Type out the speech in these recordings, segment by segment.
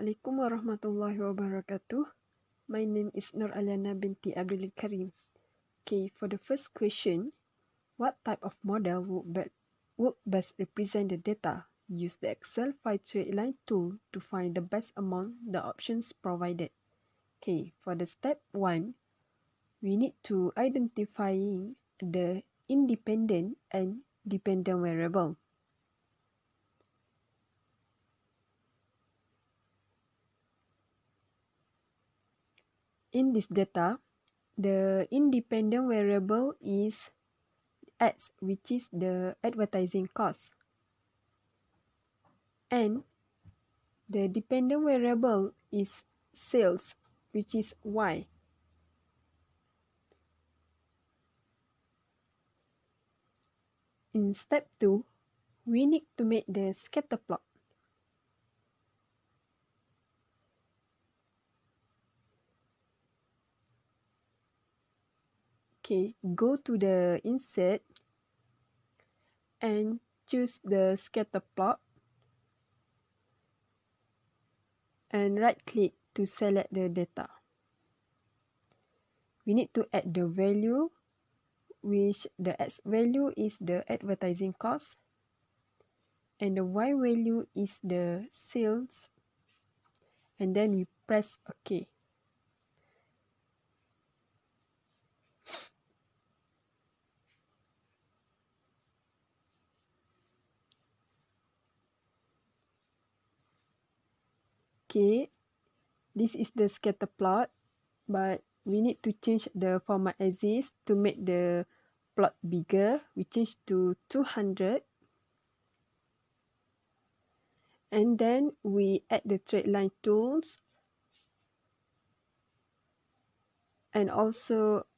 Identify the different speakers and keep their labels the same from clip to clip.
Speaker 1: Assalamualaikum warahmatullahi wabarakatuh. My name is Nur Aliana binti Abdul Karim. Okay, for the first question, what type of model would best represent the data? Use the Excel file trade line tool to find the best among the options provided. Okay, for the step 1, we need to identifying the independent and dependent variable. In this data, the independent variable is X, which is the advertising cost. And the dependent variable is sales, which is Y. In step 2, we need to make the scatter plot. Okay, go to the insert and choose the scatter plot and right click to select the data. We need to add the value, which the X value is the advertising cost and the Y value is the sales, and then we press OK. Okay, this is the scatter plot, but we need to change the format as is to make the plot bigger. We change to 200. And then we add the trade line tools. And also,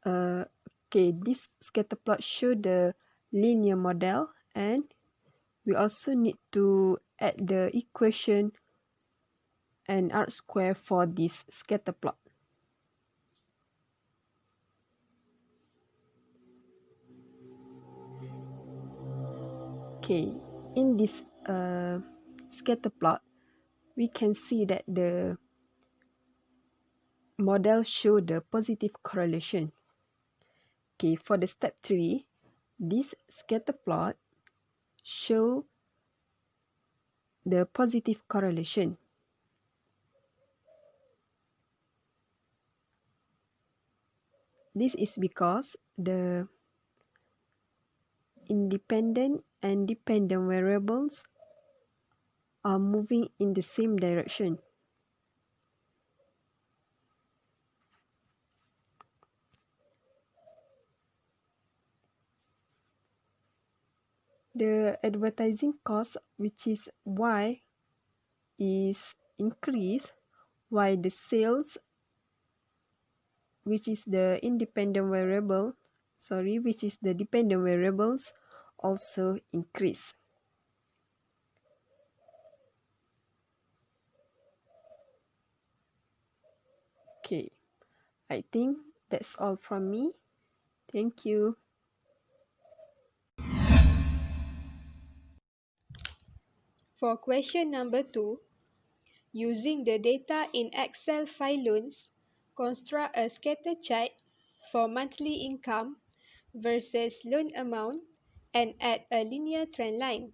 Speaker 1: okay, this scatter plot show the linear model, and we also need to add the equation and R square for this scatter plot. Okay, in this scatter plot, we can see that the model show the positive correlation. Okay, for the step 3, this scatter plot show the positive correlation. This is because the independent and dependent variables are moving in the same direction. The advertising cost, which is Y, is increased, while the sales, which is the independent variable, which is the dependent variables, also increase. Okay, I think that's all from me. Thank you.
Speaker 2: For question number 2, using the data in Excel file loans, construct a scatter chart for monthly income versus loan amount and add a linear trend line.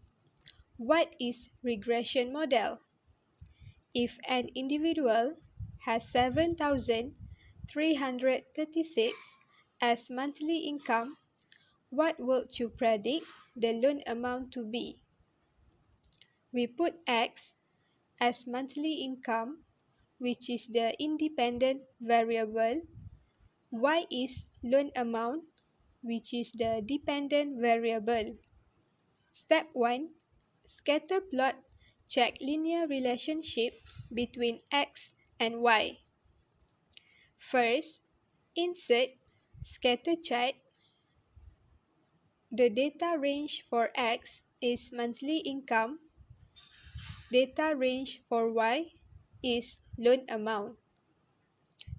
Speaker 2: What is regression model? If an individual has 7,336 as monthly income, what would you predict the loan amount to be? We put X as monthly income, which is the independent variable. Y is loan amount, which is the dependent variable. Step 1. Scatter plot. Check linear relationship between X and Y. First, insert scatter chart. The data range for X is monthly income. Data range for Y is loan amount.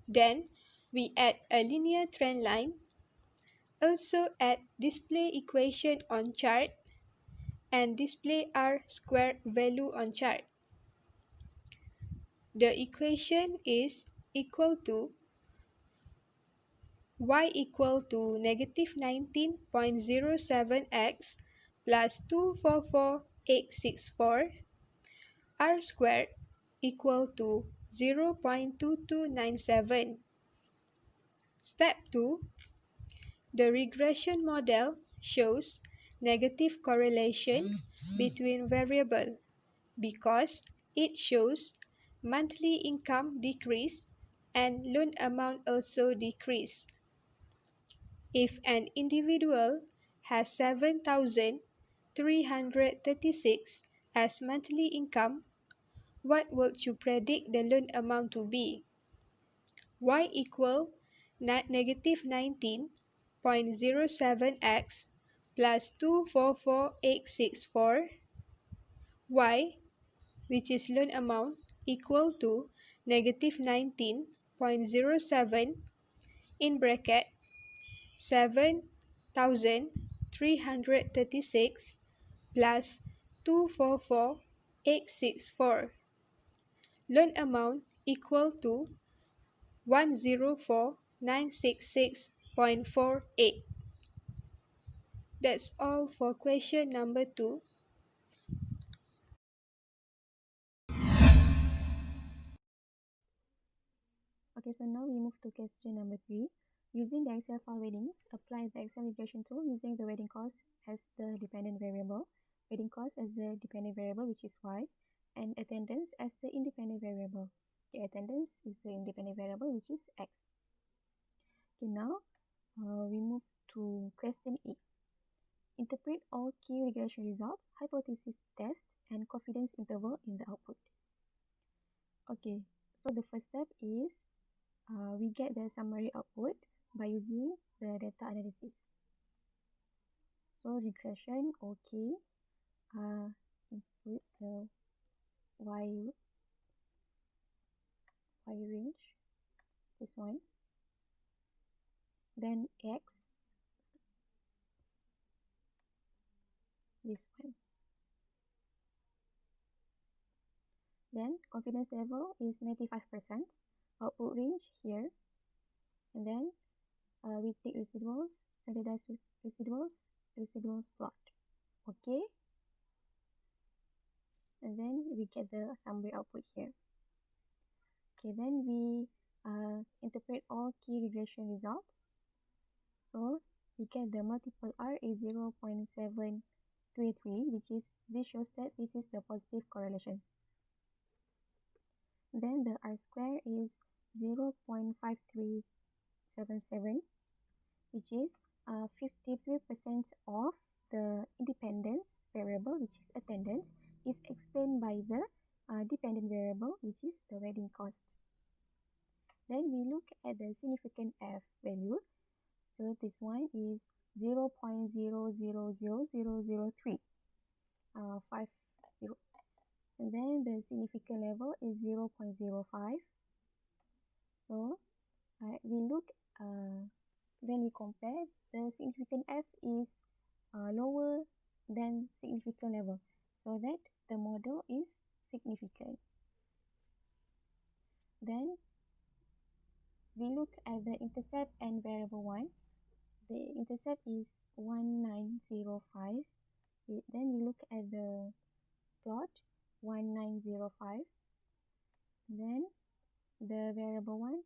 Speaker 2: Then, we add a linear trend line. Also add display equation on chart and display R square value on chart. The equation is equal to y equal to negative 19.07x plus 244,864 r squared equal to 0.2297. Step 2. The regression model shows negative correlation between variable because it shows monthly income decrease and loan amount also decrease. If an individual has 7,336 as monthly income, what would you predict the loan amount to be? Y equal negative 19.07x plus 244,864. Y, which is loan amount, equal to negative 19.07 in bracket 7,336 plus 244,864. Loan amount equal to 104,966.48. That's all for question number 2.
Speaker 3: Okay, so now we move to question number 3. Using the Excel file weddings, apply the Excel regression tool using the wedding cost as the dependent variable, wedding cost as the dependent variable, which is y, and attendance as the independent variable. Okay, attendance is the independent variable, which is x. Okay, now we move to question 8. Interpret all key regression results, hypothesis test, and confidence interval in the output. Okay, so the first step is we get the summary output by using the data analysis. So regression, okay, input the y range, this one, then x, this one. Then confidence level is 95%, output range here, and then we take residuals, standardized residuals plot. Okay, and then we get the summary output here. Okay, then we interpret all key regression results. So we get the multiple R is 0.733, this shows that this is the positive correlation. Then the R square is 0.5377, which is 53% of the independence variable, which is attendance, is explained by the dependent variable, which is the wedding cost. Then we look at the significant F value. So this one is 0.000003, 50. And then the significant level is 0.05. So we look, then we compare, the significant F is lower than significant level, so that the model is significant. Then we look at the intercept and variable 1. The intercept is 1905. Then we look at the plot 1905. Then the variable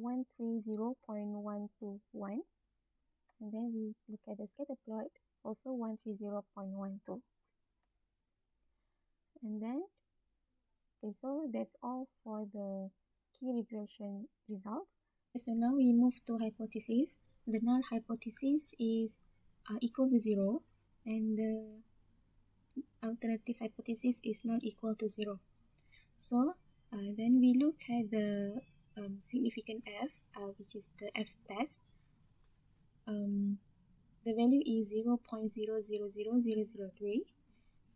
Speaker 3: 130.121. And then we look at the scatter plot, also 130.12. And then, okay, so that's all for the key regression results. So now we move to hypothesis. The null hypothesis is equal to 0, and the alternative hypothesis is not equal to 0. So then we look at the significant F, which is the F test. The value is 0.000003,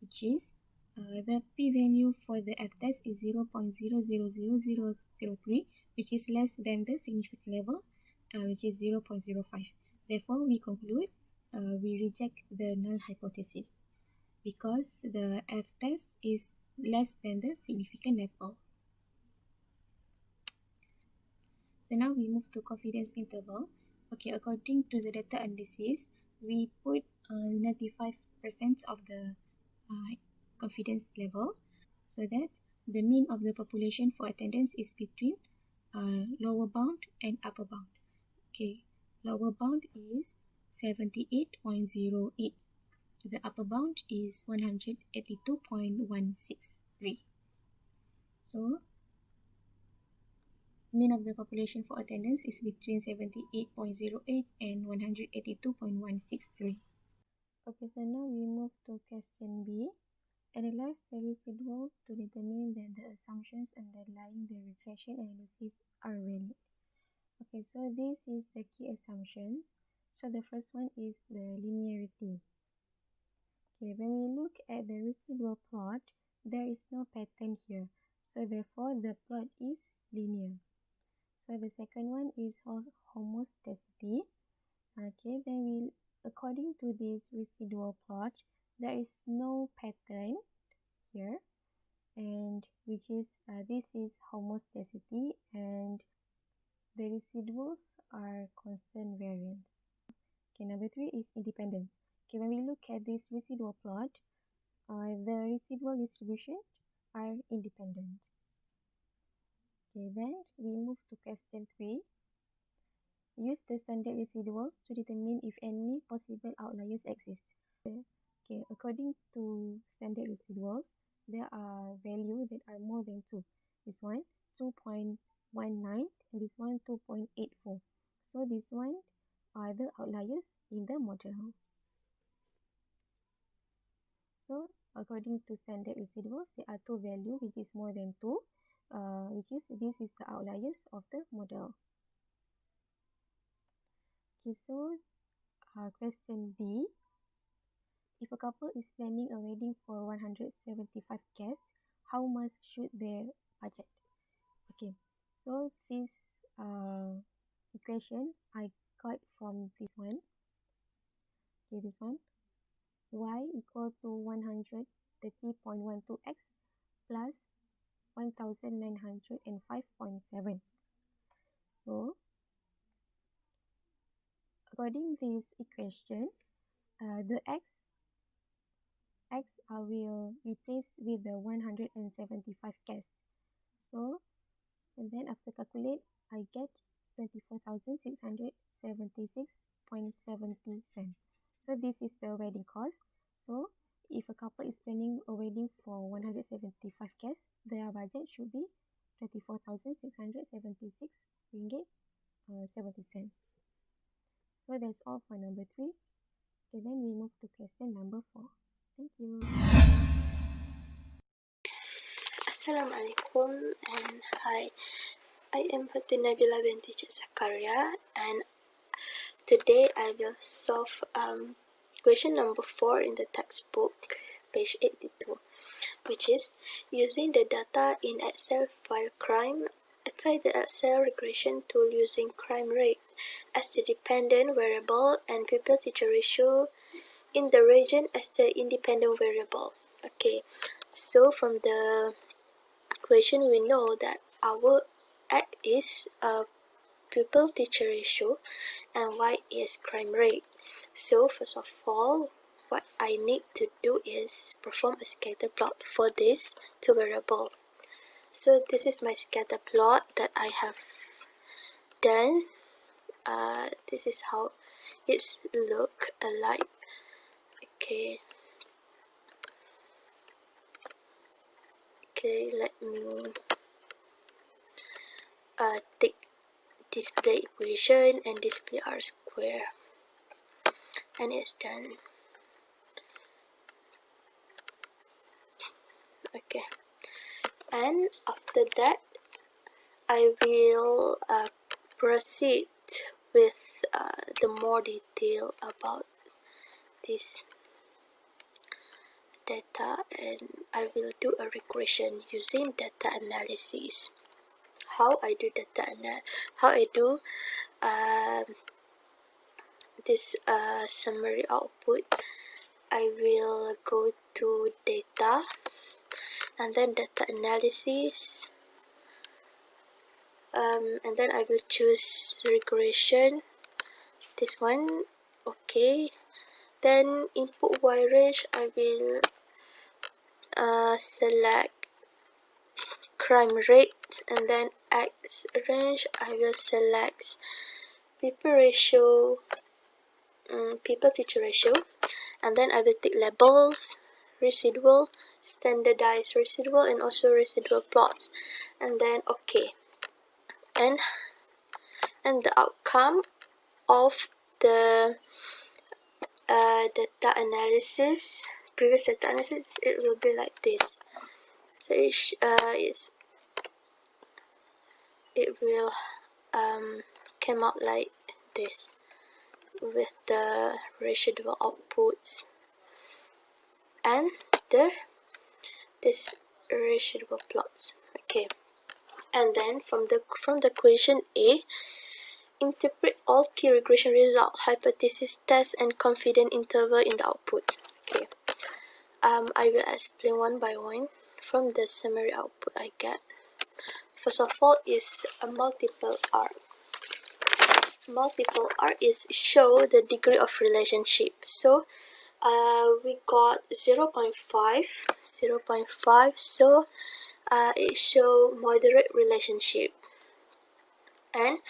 Speaker 3: which is the p-value for the F test is 0.000003, which is less than the significant level, which is 0.05. Therefore, we conclude we reject the null hypothesis because the F test is less than the significant level. So now we move to confidence interval. Okay, according to the data analysis, we put 95% of the confidence level, so that the mean of the population for attendance is between lower bound and upper bound. Okay, lower bound is 78.08. The upper bound is 182.163. So mean of the population for attendance is between 78.08 and 182.163. Okay, so now we move to question B. Analyze the residual to determine that the assumptions underlying the regression analysis are valid. Okay, so this is the key assumptions. So the first one is the linearity. Okay, when we look at the residual plot, there is no pattern here. So therefore, the plot is linear. So the second one is homoscedasticity. Okay, then according to this residual plot, there is no pattern here, and which is this is homoscedasticity, and the residuals are constant variance. Okay, number 3 is independence. Okay, when we look at this residual plot, the residual distribution are independent. Okay, then we move to question 3. Use the standard residuals to determine if any possible outliers exist. Okay, according to standard residuals, there are values that are more than 2. This one, 2.19, and this one, 2.84. So this one are the outliers in the model. So according to standard residuals, there are 2 values which is more than 2, this is the outliers of the model. Okay, so question D. If a couple is planning a wedding for 175 guests, how much should their budget? Okay, so this equation I got from this one. Okay, this one. Y equal to 130.12x plus 1905.7. So, according to this equation, the x will replace with the 175 guests. So, and then after calculate, I get 24,676.70 cents. So this is the wedding cost. So if a couple is planning a wedding for 175 guests, their budget should be 24,676 ringgit 70 cents. So that's all for number 3. Okay, then we move to question number 4. Thank you.
Speaker 4: Assalamualaikum and hi. I am Fatin Nabila binti Cik Zakaria, and today I will solve question number 4 in the textbook, page 82, which is using the data in Excel file crime, apply the Excel regression tool using crime rate as the dependent variable and pupil-teacher ratio in the region as the independent variable. Okay, so from the question we know that our X is a pupil-teacher ratio and Y is crime rate. So first of all, what I need to do is perform a scatter plot for these 2 variables. So this is my scatter plot that I have done. This is how it's look alike. Okay, let me take display equation and display R square, and it's done. Okay, and after that I will proceed with the more detail about this data, and I will do a regression using data analysis. How I do this summary output, I will go to data and then data analysis, and then I will choose regression, this one. Okay, then input Y range, I will select crime rate, and then X range, I will select people ratio, people teacher ratio, and then I will tick labels, residual, standardized residual, and also residual plots, and then okay. And the outcome of the data analysis, previous data analysis, it will be like this. So it will come out like this with the residual outputs and this residual plots. Okay, and then from the question A, interpret all key regression results, hypothesis, test, and confidence interval in the output. Okay, I will explain one by one from the summary output I get. First of all is a multiple R. Multiple R is show the degree of relationship. So we got 0.5, so it show moderate relationship. And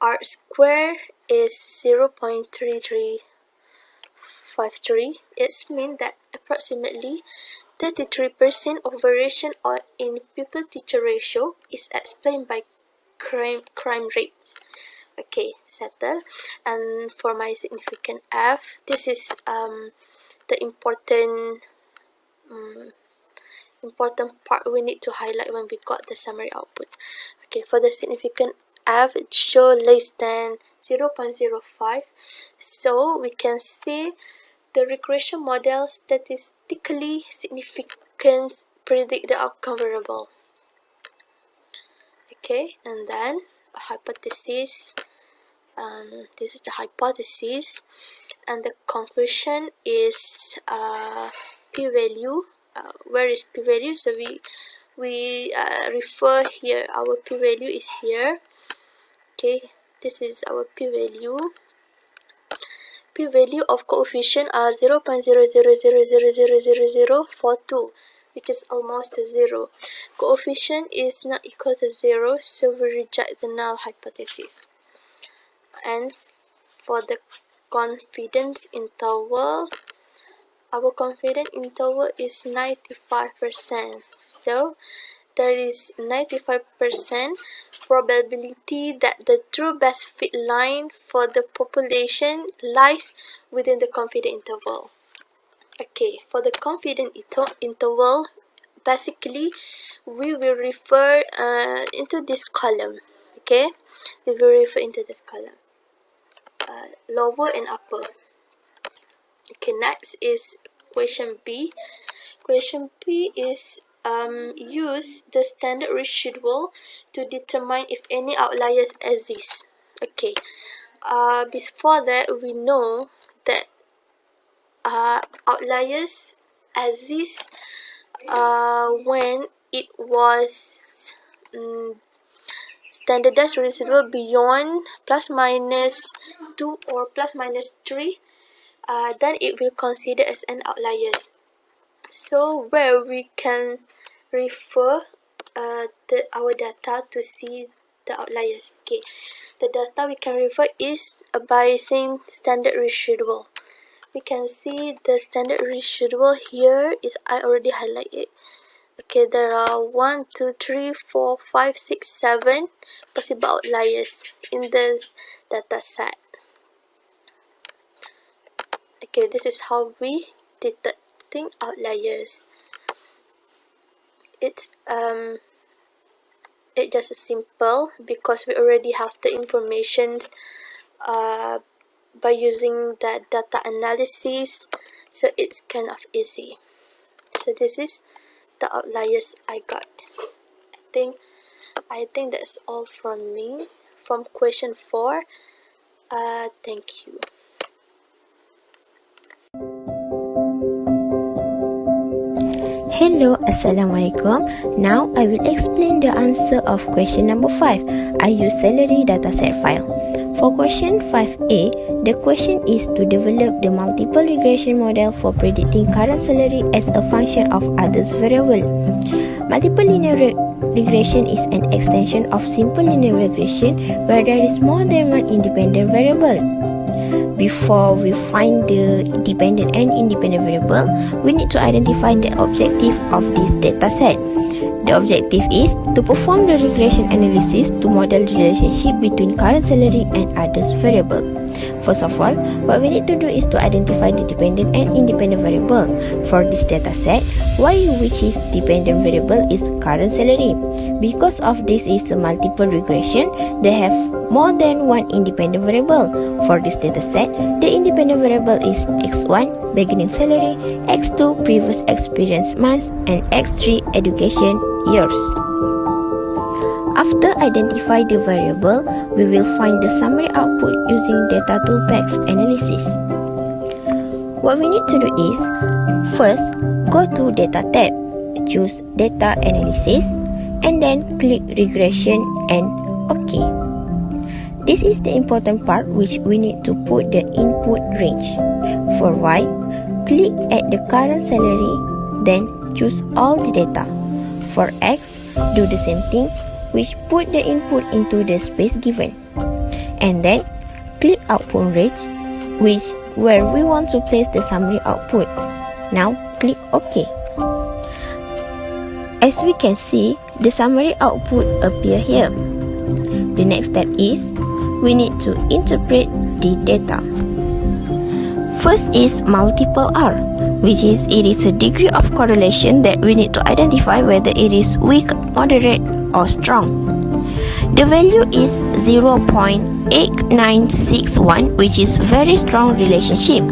Speaker 4: R square is 0.3353. It means that approximately 33% of variation in pupil-teacher ratio is explained by crime rates. Okay, settle. And for my significant F, this is the important part we need to highlight when we got the summary output. Okay, for the significant F, it show less than 0.05. So we can see the regression model statistically significant predict the outcome variable. Okay, and then a hypothesis. This is the hypothesis, and the conclusion is p-value. Where is p-value? So we refer here, our p-value is here. Okay, this is our p-value. P-value of coefficient are 0.0000000042, which is almost to 0. Coefficient is not equal to 0, so we reject the null hypothesis. And for the confidence interval, our confidence interval is 95%. So there is 95% probability that the true best fit line for the population lies within the confidence interval. Okay, for the confidence interval, basically we will refer into this column. Okay, we will refer into this column, lower and upper. Okay, next is question B. Question B is use the standard residual to determine if any outliers exist. Okay, before that we know that outliers exist when it was standardized residual beyond plus minus 2 or plus minus 3, then it will consider as an outliers. So where we can refer our data to see the outliers. Okay, the data we can refer is a Bayesian standard residual. We can see the standard residual here is, I already highlighted. Okay, there are 1, 2, 3, 4, 5, 6, 7 possible outliers in this data set. Okay, this is how we detecting outliers. It's just simple because we already have the informations by using the data analysis, so it's kind of easy. So this is the outliers I got. I think that's all from me from question 4. Thank you.
Speaker 5: Hello, Assalamualaikum. Now I will explain the answer of question number 5. I use salary dataset file. For question 5a, the question is to develop the multiple regression model for predicting current salary as a function of others variable. Multiple linear regression is an extension of simple linear regression where there is more than one independent variable. Before we find the dependent and independent variable, we need to identify the objective of this dataset. The objective is to perform the regression analysis to model the relationship between current salary and others variable. First of all, what we need to do is to identify the dependent and independent variable. For this dataset, which is dependent variable is current salary. Because of this is a multiple regression, they have more than one independent variable. For this dataset, the independent variable is X1, beginning salary, X2, previous experience months, and X3, education years. After identify the variable, we will find the summary output using data toolbox analysis. What we need to do is, first, go to data tab, choose data analysis, and then click regression and OK. This is the important part which we need to put the input range. For Y, click at the current salary, then choose all the data. For X, do the same thing, which put the input into the space given. And then, click output range, where we want to place the summary output. Now, click OK. As we can see, the summary output appear here. The next step is, we need to interpret the data. First is multiple R, which is it is a degree of correlation that we need to identify whether it is weak, moderate, or strong. The value is 0.8961, which is very strong relationship.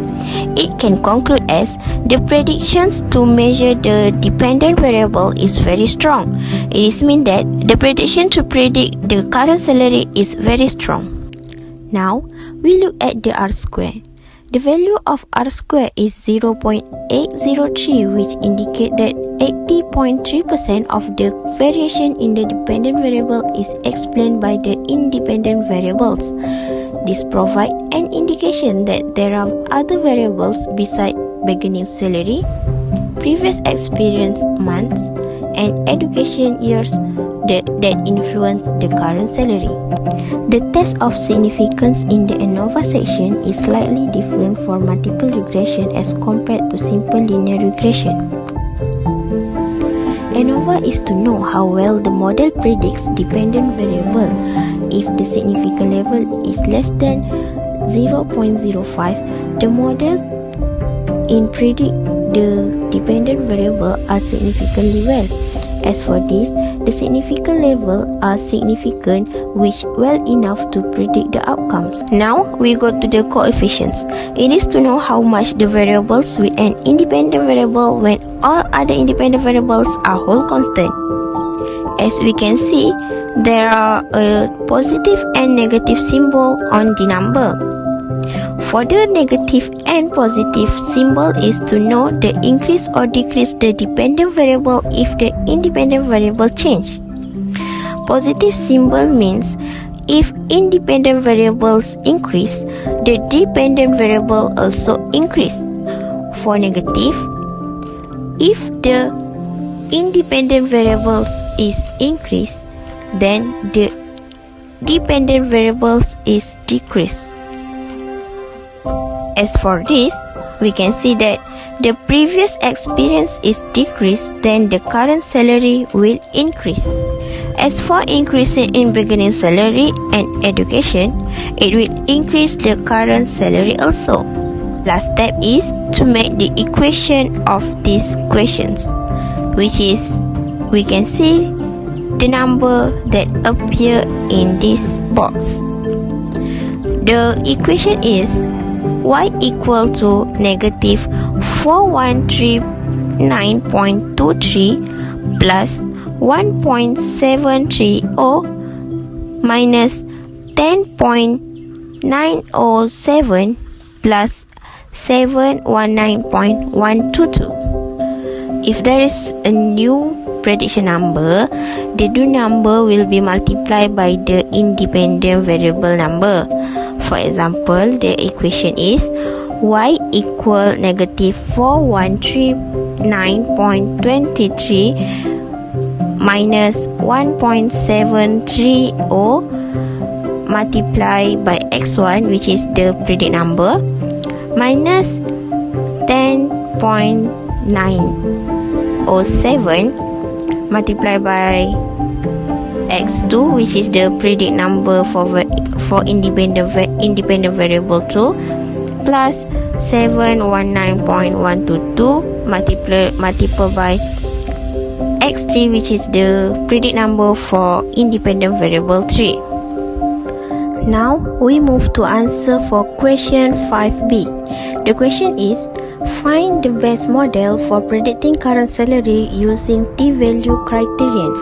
Speaker 5: It can conclude as the predictions to measure the dependent variable is very strong. It is mean that the prediction to predict the current salary is very strong. Now, we look at the R square. The value of R square is 0.803, which indicate that 80.3% of the variation in the dependent variable is explained by the independent variables. This provides an indication that there are other variables besides beginning salary, previous experience months, and education years that influence the current salary. The test of significance in the ANOVA section is slightly different for multiple regression as compared to simple linear regression. ANOVA is to know how well the model predicts dependent variable. If the significant level is less than 0.05, the model in predict the dependent variable are significantly well. As for this, the significant level are significant which well enough to predict the outcomes. Now, we go to the coefficients. It is to know how much the variables with an independent variable when all other independent variables are whole constant. As we can see, there are a positive and negative symbol on the number. For the negative and positive symbol is to know the increase or decrease the dependent variable if the independent variable change. Positive symbol means if independent variables increase, the dependent variable also increase. For negative, if the independent variables is increased, then the dependent variables is decreased. As for this, we can see that the previous experience is decreased, then the current salary will increase. As for increasing in beginning salary and education, it will increase the current salary also. Last step is to make the equation of these questions, which is we can see the number that appear in this box. The equation is y equal to negative 4139.23 plus 1.730 minus 10.907 plus 719.122. if there is a new prediction number, the new number will be multiplied by the independent variable number. For example, the equation is y equal negative 4139.23 minus 1.730 multiplied by x1, which is the predict number, minus 10.907 multiplied by x2, which is the predict number for independent variable 2, plus 719.122 multiplied by x3, which is the predict number for independent variable 3. Now we move to answer for question 5b. The question is, find the best model for predicting current salary using t-value criterion.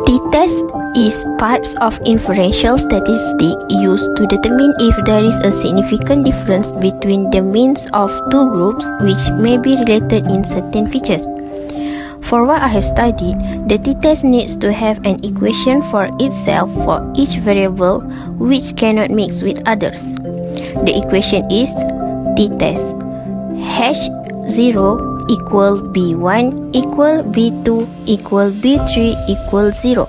Speaker 5: T-test is types of inferential statistic used to determine if there is a significant difference between the means of two groups which may be related in certain features. For what I have studied, the t-test needs to have an equation for itself for each variable which cannot mix with others. The equation is t-test H0 equal B1 equal B2 equal B3 equal 0.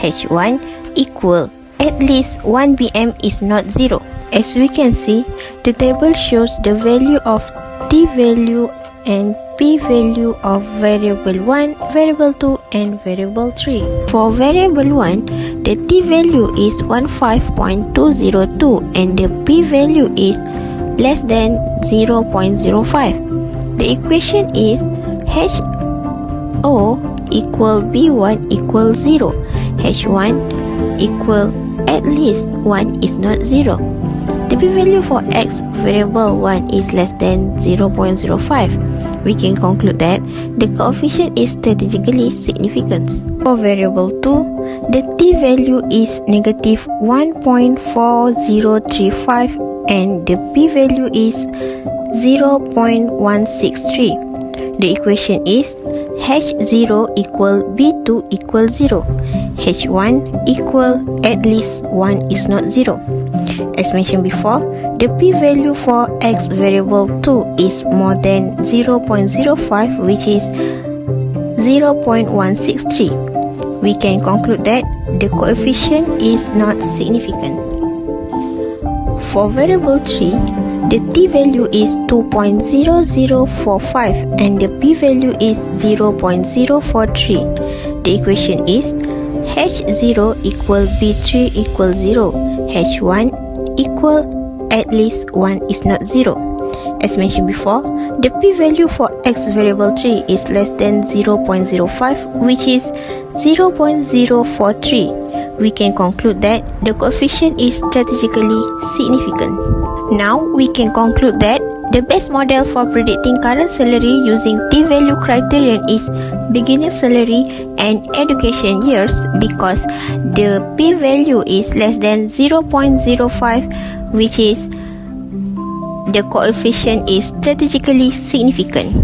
Speaker 5: H1 equal at least 1 BM is not 0. As we can see, the table shows the value of t-value and p-value of variable 1, variable 2 and variable 3. For variable 1, the t-value is 15.202 and the p-value is less than 0.05. The equation is HO equal B1 equal 0. H1 equal at least 1 is not 0. The p-value for x variable 1 is less than 0.05. We can conclude that the coefficient is statistically significant. For variable 2, the t-value is negative 1.4035 and the p-value is 0.163. The equation is H0 equal B2 equal 0. H1 equal at least 1 is not 0. As mentioned before, the p-value for x variable 2 is more than 0.05, which is 0.163. We can conclude that the coefficient is not significant. For variable 3, the t-value is 2.0045 and the p-value is 0.043. The equation is H0 equal B3 equal 0. H1 equal at least 1 is not 0. As mentioned before, the p-value for x variable 3 is less than 0.05, which is 0.043. We can conclude that the coefficient is statistically significant. Now we can conclude that the best model for predicting current salary using t-value criterion is beginner salary and education years because the p-value is less than 0.05, which is the coefficient is statistically significant.